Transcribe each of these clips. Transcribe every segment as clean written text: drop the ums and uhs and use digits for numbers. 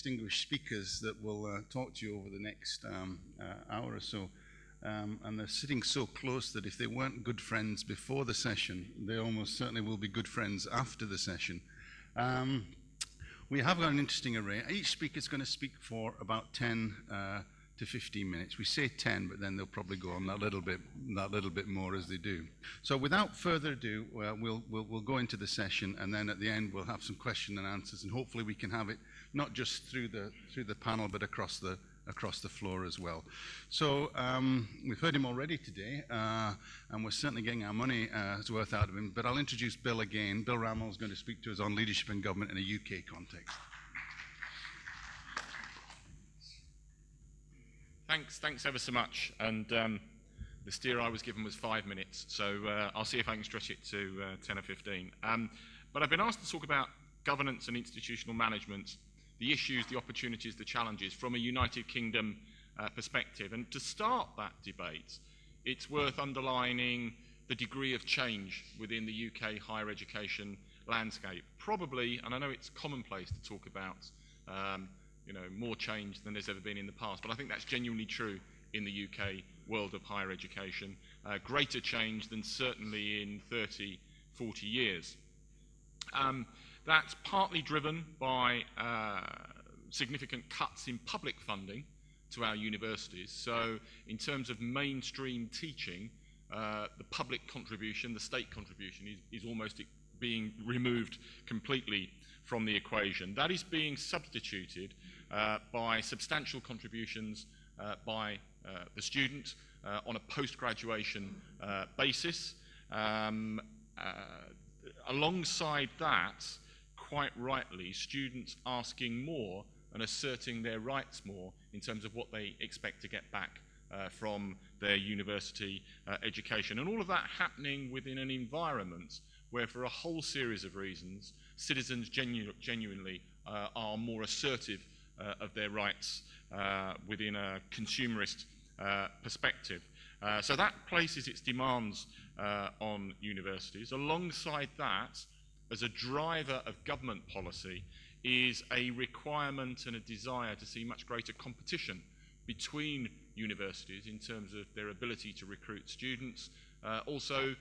distinguished speakers that will talk to you over the next hour or so. And they're sitting so close that if they weren't good friends before the session, they almost certainly will be good friends after the session. We have got an interesting array. Each speaker is going to speak for about 10 to 15 minutes. We say 10, but then they'll probably go on that little bit more as they do. So without further ado, we'll go into the session, and then at the end we'll have some question and answers, and hopefully we can have it not just through the panel, but across the floor as well. So we've heard him already today, and we're certainly getting our money's worth out of him. But I'll introduce Bill again. Bill Rammell is going to speak to us on leadership and government in a UK context. Thanks ever so much. And the steer I was given was 5 minutes, so I'll see if I can stretch it to 10 or 15. But I've been asked to talk about governance and institutional management, the issues, the opportunities, the challenges from a United Kingdom perspective. And to start that debate, it's worth underlining the degree of change within the UK higher education landscape. Probably, and I know it's commonplace to talk about more change than there's ever been in the past, but I think that's genuinely true in the UK world of higher education. Greater change than certainly in 30, 40 years. That's partly driven by significant cuts in public funding to our universities. So in terms of mainstream teaching, the public contribution, the state contribution is almost being removed completely from the equation. That is being substituted by substantial contributions by the student on a post-graduation basis. Alongside that, quite rightly, students asking more and asserting their rights more in terms of what they expect to get back from their university education. And all of that happening within an environment where, for a whole series of reasons, citizens genuinely are more assertive of their rights within a consumerist perspective. So that places its demands on universities. Alongside that, as a driver of government policy, is a requirement and a desire to see much greater competition between universities in terms of their ability to recruit students, also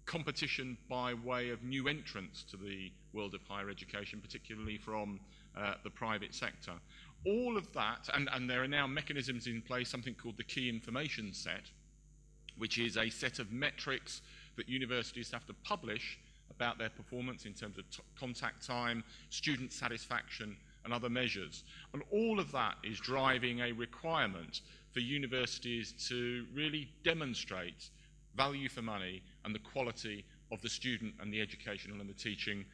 competition by way of new entrants to the world of higher education, particularly from the private sector. All of that, and there are now mechanisms in place, something called the Key Information Set, which is a set of metrics that universities have to publish about their performance in terms of contact time, student satisfaction, and other measures. And all of that is driving a requirement for universities to really demonstrate value for money and the quality of the student and the educational and the teaching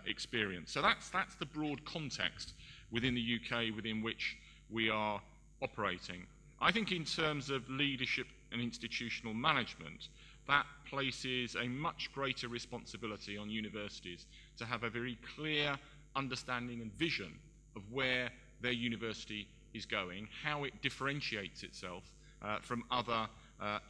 experience. So that's the broad context within the UK within which we are operating. I think in terms of leadership and institutional management, that places a much greater responsibility on universities to have a very clear understanding and vision of where their university is going, how it differentiates itself from other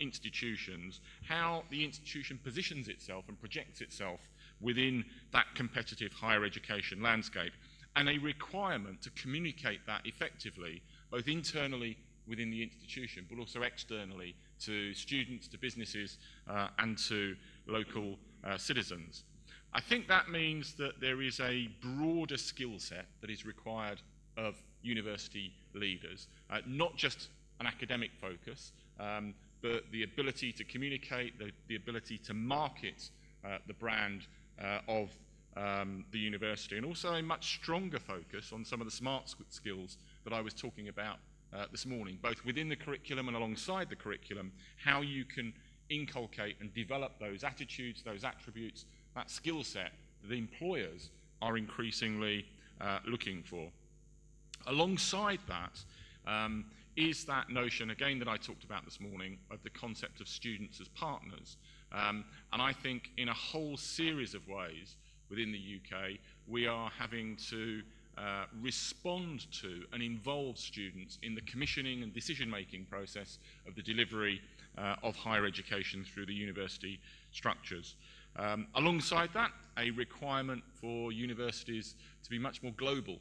institutions, how the institution positions itself and projects itself within that competitive higher education landscape, and a requirement to communicate that effectively, both internally within the institution, but also externally to students, to businesses, and to local citizens. I think that means that there is a broader skill set that is required of university leaders, not just an academic focus, but the ability to communicate, the ability to market the brand of the university, and also a much stronger focus on some of the smart skills that I was talking about this morning, both within the curriculum and alongside the curriculum, how you can inculcate and develop those attitudes, those attributes, that skill set that employers are increasingly looking for. Alongside that is that notion, again, that I talked about this morning, of the concept of students as partners. And I think in a whole series of ways within the UK, we are having to respond to and involve students in the commissioning and decision-making process of the delivery of higher education through the university structures. Alongside that, a requirement for universities to be much more global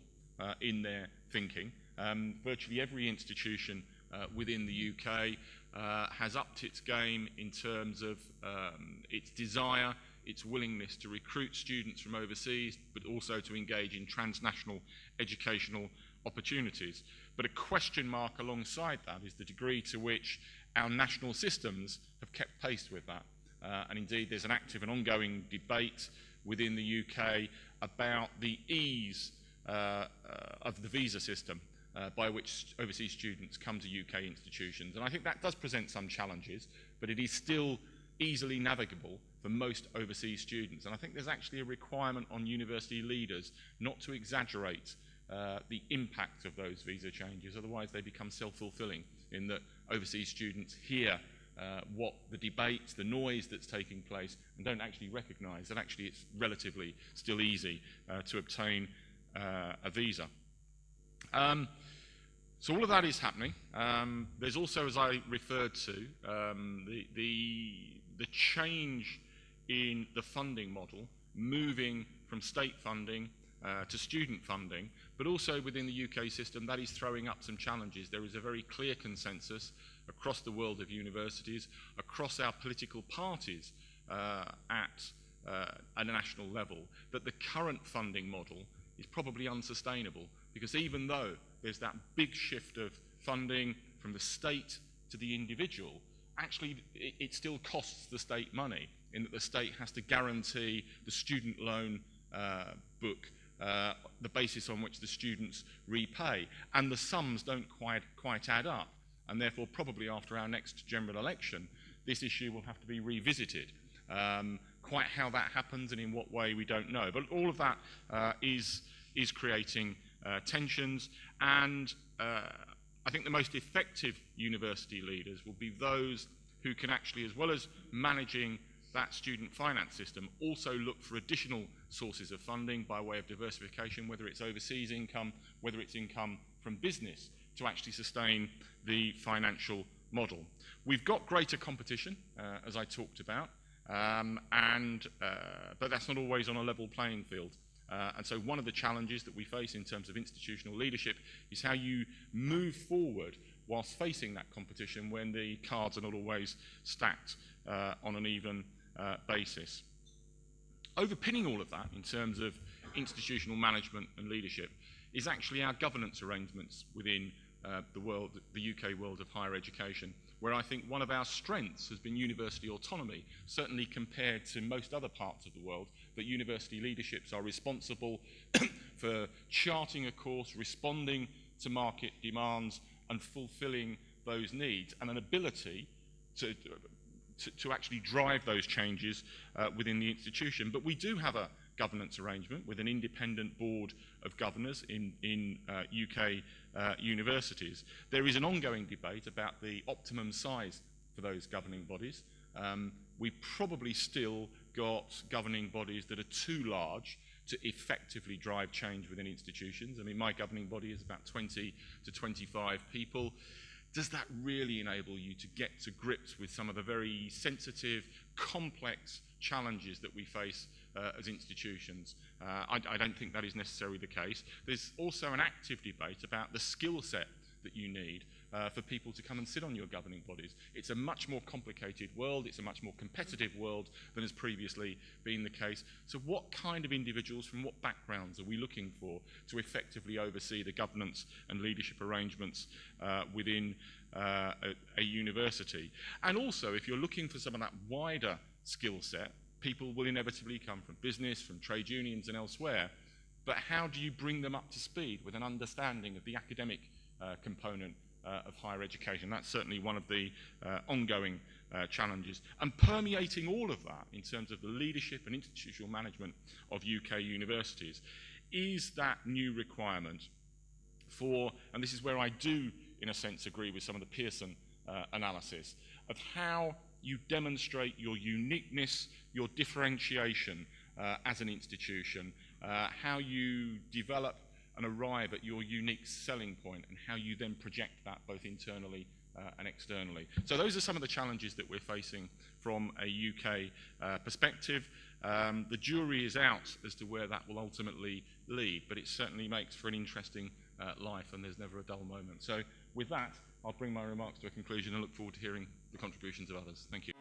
in their thinking. Virtually every institution within the UK has upped its game in terms of its desire, its willingness to recruit students from overseas, but also to engage in transnational educational opportunities. But a question mark alongside that is the degree to which our national systems have kept pace with that. And indeed, there's an active and ongoing debate within the UK about the ease of the visa system by which overseas students come to UK institutions. And I think that does present some challenges, but it is still easily navigable for most overseas students. And I think there's actually a requirement on university leaders not to exaggerate the impact of those visa changes, otherwise they become self-fulfilling in that overseas students hear what the debate, the noise that's taking place, and don't actually recognise that actually it's relatively still easy to obtain a visa. So all of that is happening. There's also, as I referred to, the change in the funding model, moving from state funding to student funding, but also within the UK system, that is throwing up some challenges. There is a very clear consensus across the world of universities, across our political parties at a national level, that the current funding model is probably unsustainable, because even though there's that big shift of funding from the state to the individual, actually it still costs the state money, in that the state has to guarantee the student loan book, the basis on which the students repay, and the sums don't quite add up, and therefore probably after our next general election this issue will have to be revisited. Quite how that happens and in what way we don't know, but all of that is creating tensions, and I think the most effective university leaders will be those who can actually, as well as managing that student finance system, also look for additional sources of funding by way of diversification, whether it's overseas income, whether it's income from business, to actually sustain the financial model. We've got greater competition, as I talked about, but that's not always on a level playing field. And so one of the challenges that we face in terms of institutional leadership is how you move forward whilst facing that competition when the cards are not always stacked on an even basis. Overpinning all of that in terms of institutional management and leadership is actually our governance arrangements within the UK world of higher education, where I think one of our strengths has been university autonomy, certainly compared to most other parts of the world, that university leaderships are responsible for charting a course, responding to market demands and fulfilling those needs, and an ability to actually drive those changes within the institution. But we do have a governance arrangement with an independent board of governors in UK universities. There is an ongoing debate about the optimum size for those governing bodies. We've probably still got governing bodies that are too large to effectively drive change within institutions. I mean, my governing body is about 20 to 25 people. Does that really enable you to get to grips with some of the very sensitive, complex challenges that we face as institutions? I don't think that is necessarily the case. There's also an active debate about the skill set that you need for people to come and sit on your governing bodies. It's a much more complicated world, it's a much more competitive world than has previously been the case. So what kind of individuals from what backgrounds are we looking for to effectively oversee the governance and leadership arrangements within a university? And also, if you're looking for some of that wider skill set, people will inevitably come from business, from trade unions and elsewhere, but how do you bring them up to speed with an understanding of the academic component of higher education? That's certainly one of the ongoing challenges. And permeating all of that in terms of the leadership and institutional management of UK universities is that new requirement for, and this is where I do in a sense agree with some of the Pearson analysis, of how you demonstrate your uniqueness, your differentiation as an institution, how you develop and arrive at your unique selling point, and how you then project that both internally and externally. So those are some of the challenges that we're facing from a UK perspective. The jury is out as to where that will ultimately lead, but it certainly makes for an interesting life, and there's never a dull moment. So with that, I'll bring my remarks to a conclusion and look forward to hearing the contributions of others. Thank you.